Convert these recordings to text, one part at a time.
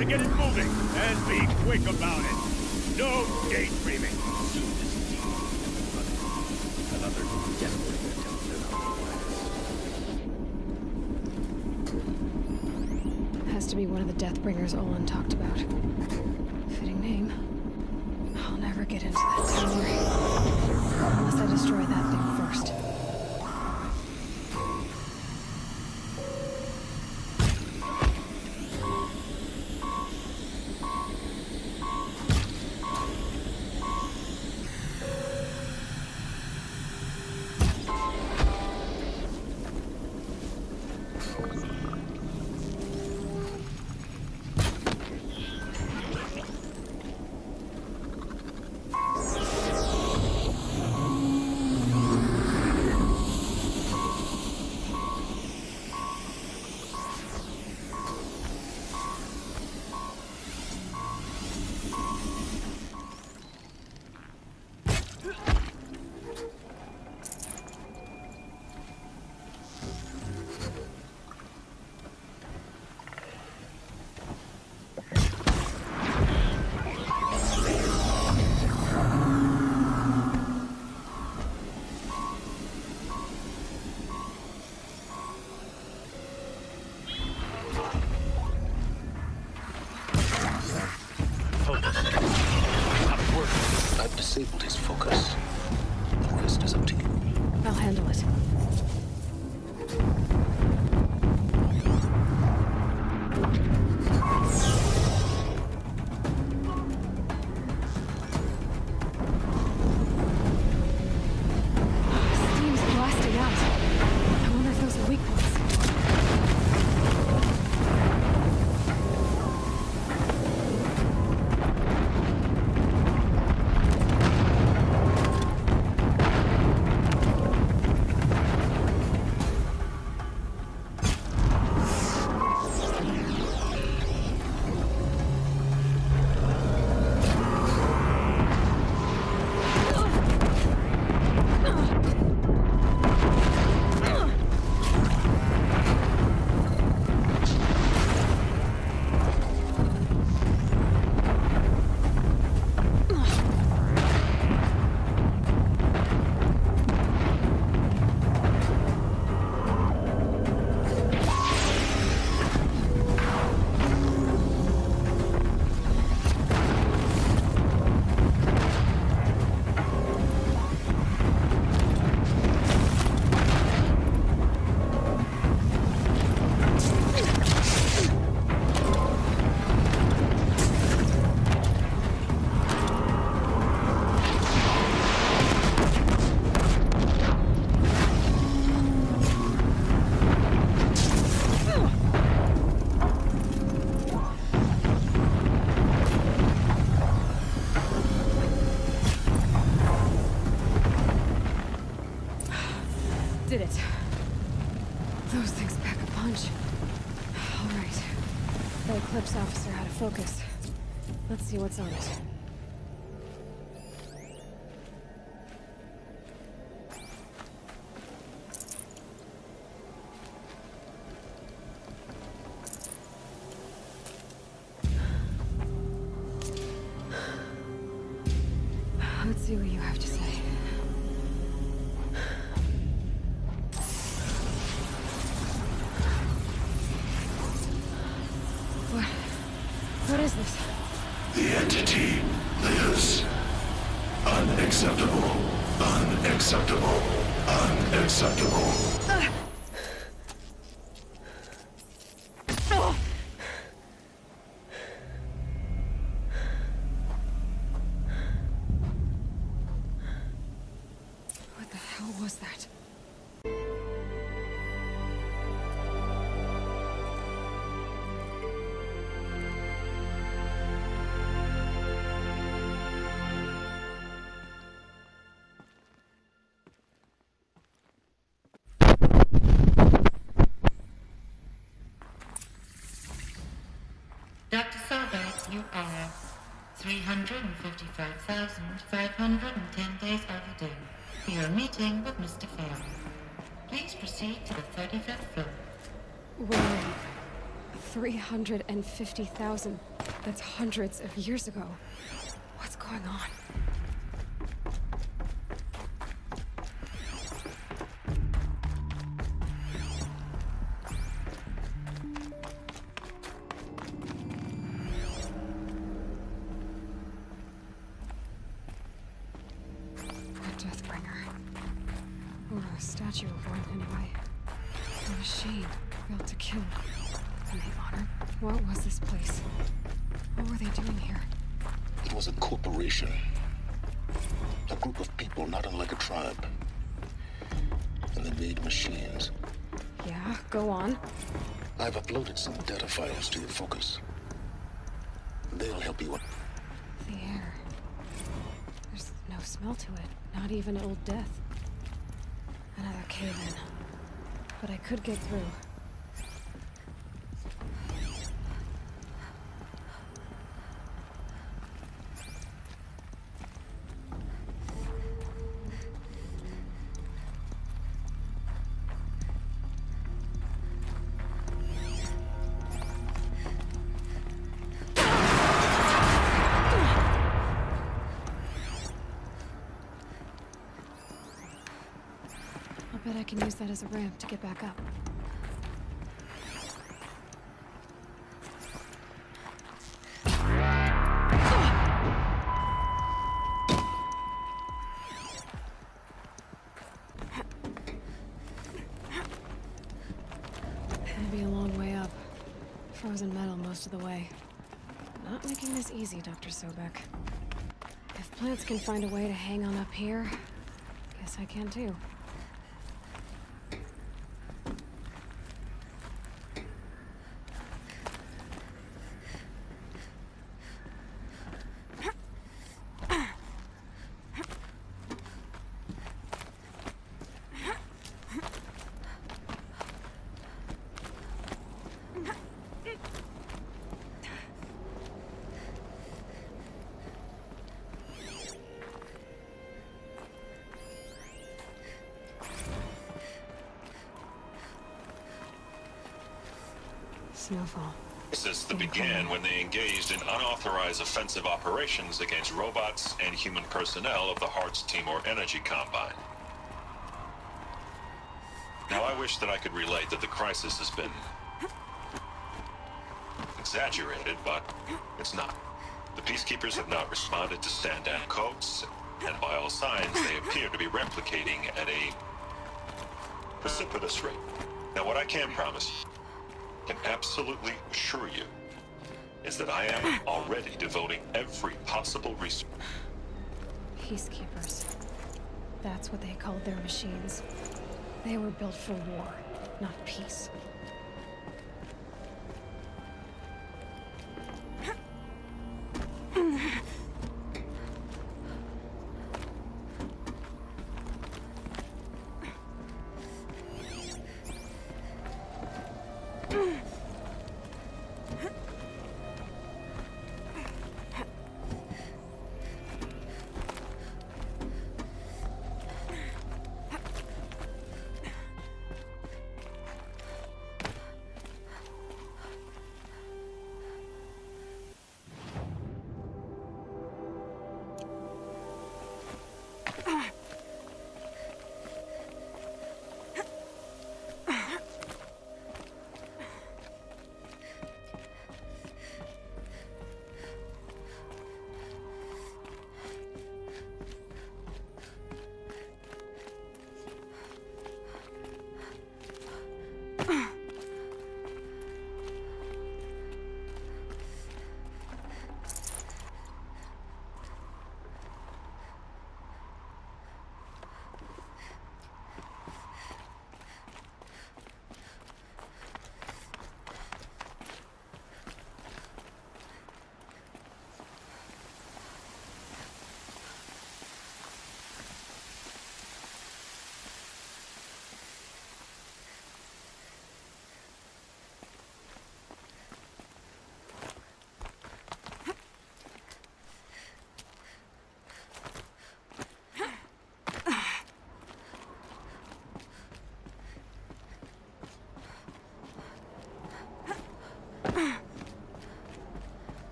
to get it moving, and be quick about it. No daydreaming. Soon this deed another Deathbringer tells them otherwise. Has to be one of the Deathbringers Olin talked about. Fitting name. I'll never get into that tower. Unless I destroy that thing first. I've disabled his focus. The rest is up to you. I'll handle it. Steam's blasting out. I wonder if those are weak points. Did it. Those things pack a punch. All right. The Eclipse officer had a focus. Let's see what's on it. Let's see what you have to say. What is this? The entity lives. Unacceptable. Unacceptable. Unacceptable. What the hell was that? Dr. Solberg, you are 355,510 days overdue for your meeting with Mr. Fair. Please proceed to the 35th floor. Wait. 350,000. That's hundreds of years ago. What's going on? A Deathbringer. Or a statue of one, anyway. A machine built to kill. And they honor. What was this place? What were they doing here? It was a corporation. A group of people not unlike a tribe. And they made machines. Yeah, go on. I've uploaded some data files to your focus. They'll help you. The air. There's no smell to it. Not even old death. Another cave-in. But I could get through. I'll bet I can use that as a ramp to get back up. It'll be a long way up. Frozen metal most of the way. Not making this easy, Dr. Sobek. If plants can find a way to hang on up here, guess I can too. Snowfall. Since the began when they engaged in unauthorized offensive operations against robots and human personnel of the Hearts Timor Energy Combine. Now I wish that I could relate that the crisis has been exaggerated, but it's not. The peacekeepers have not responded to stand-down codes, and by all signs they appear to be replicating at a precipitous rate. Now what I can promise can absolutely assure you is that I am already devoting every possible resource. Peacekeepers. That's what they called their machines. They were built for war, not peace.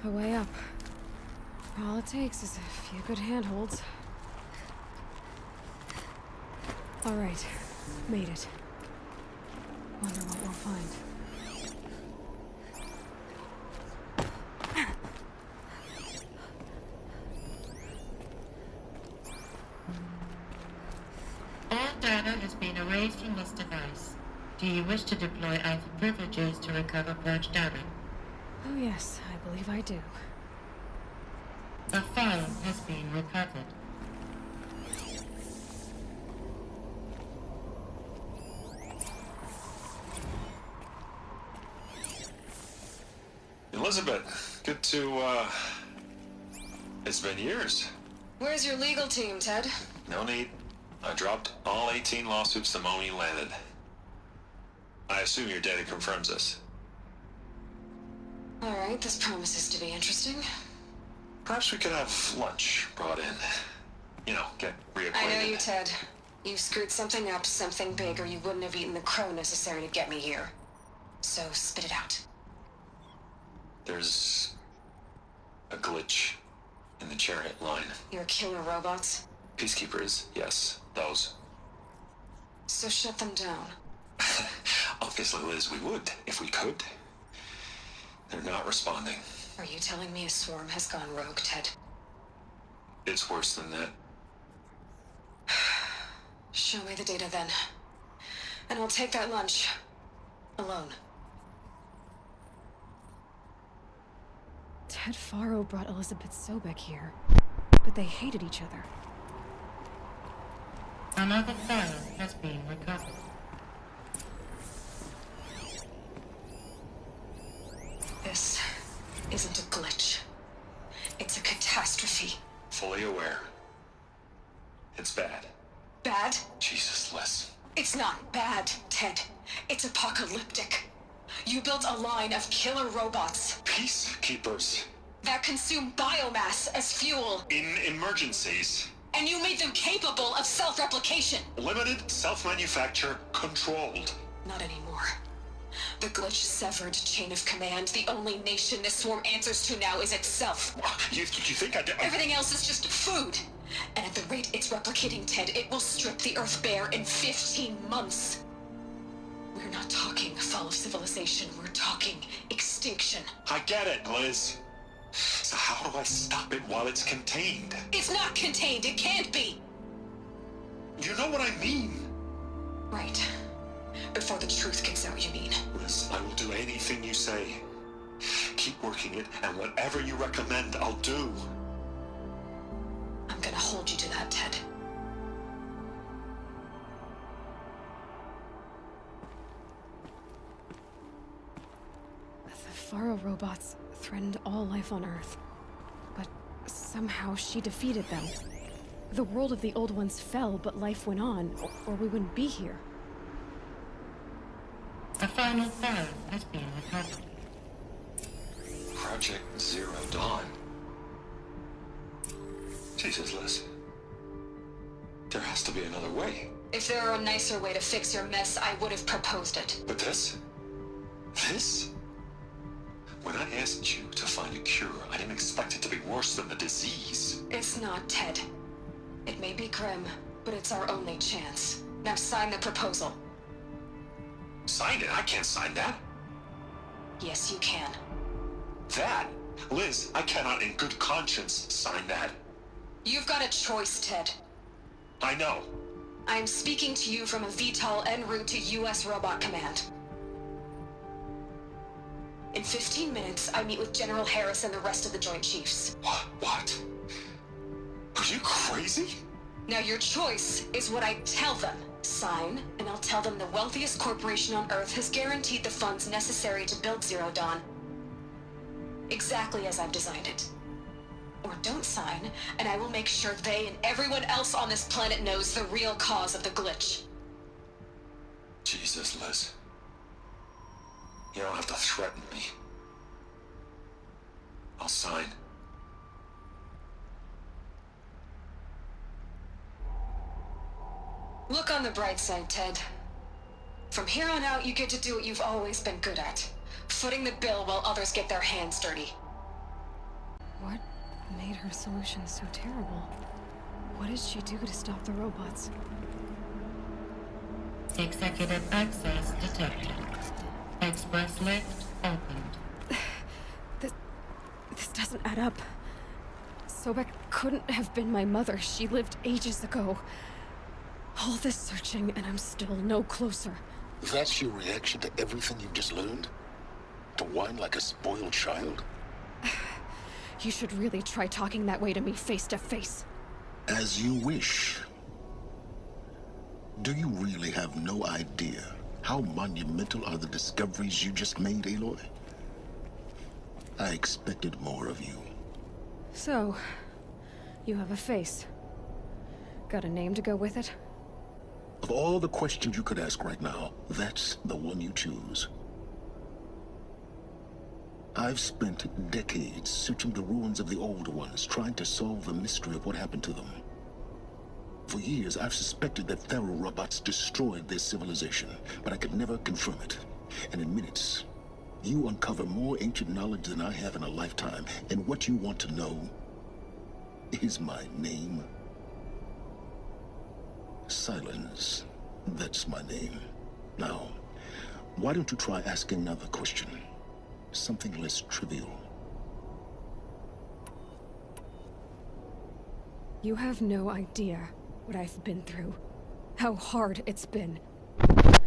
A way up. All it takes is a few good handholds. Alright, made it. Wonder what we'll find. All data has been erased from this device. Do you wish to deploy alpha privileges to recover purged data? Oh yes, I believe I do. A file has been recovered. Elizabeth, good to, it's been years. Where's your legal team, Ted? No need. I dropped all 18 lawsuits the moment you landed. I assume your data confirms this. Alright, this promises to be interesting. Perhaps we could have lunch brought in. You know, get reacquainted. I know you, Ted. You screwed something up, something big, or you wouldn't have eaten the crow necessary to get me here. So, spit it out. There's a glitch in the chariot line. Your killer robots? Peacekeepers, yes, those. So shut them down. Obviously, Liz, we would, if we could. They're not responding. Are you telling me a swarm has gone rogue, Ted? It's worse than that. Show me the data then. And I'll take that lunch. Alone. Ted Faro brought Elizabeth Sobek here, but they hated each other. Another file has been recovered. This isn't a glitch. It's a catastrophe. Fully aware. It's bad. Bad? Jesus, Liz. It's not bad, Ted. It's apocalyptic. You built a line of killer robots Peacekeepers. that consume biomass as fuel, In emergencies. and you made them capable of self-replication. Limited, self-manufacture, controlled. Not anymore. The glitch severed chain of command. The only nation this swarm answers to now is itself. You think I did? Everything else is just food. And at the rate it's replicating, Ted, it will strip the Earth bare in 15 months. We're not talking fall of civilization. We're talking extinction. I get it, Liz. So how do I stop it while it's contained? It's not contained. It can't be. You know what I mean? Right. Before the truth gets out, you mean? Liz, I will do anything you say. Keep working it, and whatever you recommend, I'll do. I'm gonna hold you to that, Ted. The Faro robots threatened all life on Earth. But somehow she defeated them. The world of the old ones fell, but life went on, or we wouldn't be here. A final file has been recovered. Project Zero Dawn. Jesus, Liz. There has to be another way. If there were a nicer way to fix your mess, I would have proposed it. But this? This? When I asked you to find a cure, I didn't expect it to be worse than the disease. It's not, Ted. It may be grim, but it's our only chance. Now sign the proposal. Sign it? I can't sign that. Yes, you can. That? Liz, I cannot in good conscience sign that. You've got a choice, Ted. I know. I'm speaking to you from a VTOL en route to U.S. Robot Command. In 15 minutes, I meet with General Harris and the rest of the Joint Chiefs. What? Are you crazy? Now your choice is what I tell them. Sign, and I'll tell them the wealthiest corporation on Earth has guaranteed the funds necessary to build Zero Dawn. Exactly as I've designed it. Or don't sign, and I will make sure they and everyone else on this planet knows the real cause of the glitch. Jesus, Liz. You don't have to threaten me. I'll sign. Look on the bright side, Ted. From here on out, you get to do what you've always been good at. Footing the bill while others get their hands dirty. What made her solution so terrible? What did she do to stop the robots? Executive access detected. Express lift opened. This doesn't add up. Sobek couldn't have been my mother. She lived ages ago. All this searching, and I'm still no closer. That's your reaction to everything you've just learned? To whine like a spoiled child? You should really try talking that way to me face to face. As you wish. Do you really have no idea how monumental are the discoveries you just made, Aloy? I expected more of you. So, you have a face. Got a name to go with it? Of all the questions you could ask right now, that's the one you choose. I've spent decades searching the ruins of the old ones, trying to solve the mystery of what happened to them. For years, I've suspected that Faro robots destroyed their civilization, but I could never confirm it. And in minutes, you uncover more ancient knowledge than I have in a lifetime, and what you want to know is my name. Silence. That's my name. Now, why don't you try asking another question? Something less trivial. You have no idea what I've been through. How hard it's been.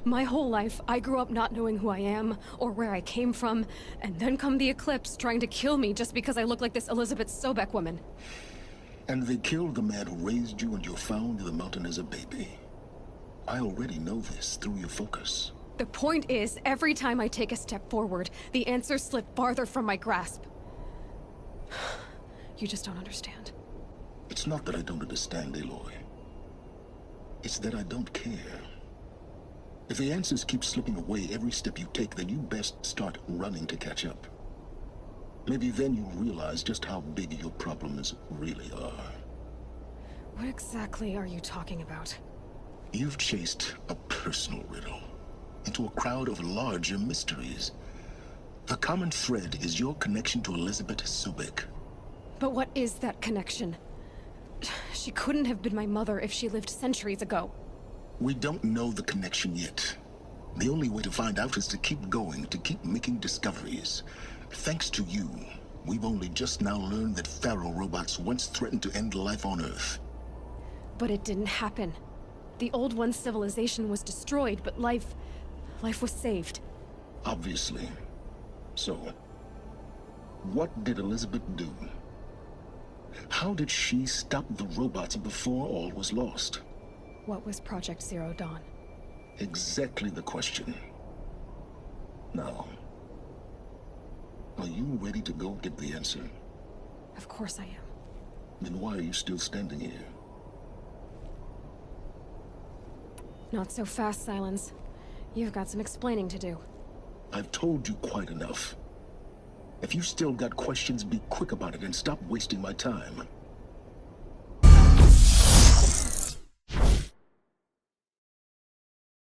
My whole life, I grew up not knowing who I am, or where I came from, and then come the Eclipse trying to kill me just because I look like this Elizabeth Sobek woman. And they killed the man who raised you and you found in the mountain as a baby. I already know this through your focus. The point is, every time I take a step forward, the answers slip farther from my grasp. You just don't understand. It's not that I don't understand, Aloy. It's that I don't care. If the answers keep slipping away every step you take, then you best start running to catch up. Maybe then you'll realize just how big your problems really are. What exactly are you talking about? You've chased a personal riddle into a crowd of larger mysteries. The common thread is your connection to Elizabeth Sobek. But what is that connection? She couldn't have been my mother if she lived centuries ago. We don't know the connection yet. The only way to find out is to keep going, to keep making discoveries. Thanks to you, we've only just now learned that Faro robots once threatened to end life on Earth. But it didn't happen. The old one's civilization was destroyed, but life was saved. Obviously. So, what did Elizabeth do? How did she stop the robots before all was lost? What was Project Zero Dawn? Exactly the question. Now, are you ready to go get the answer? Of course I am. Then why are you still standing here? Not so fast, Silence. You've got some explaining to do. I've told you quite enough. If you still got questions, be quick about it and stop wasting my time.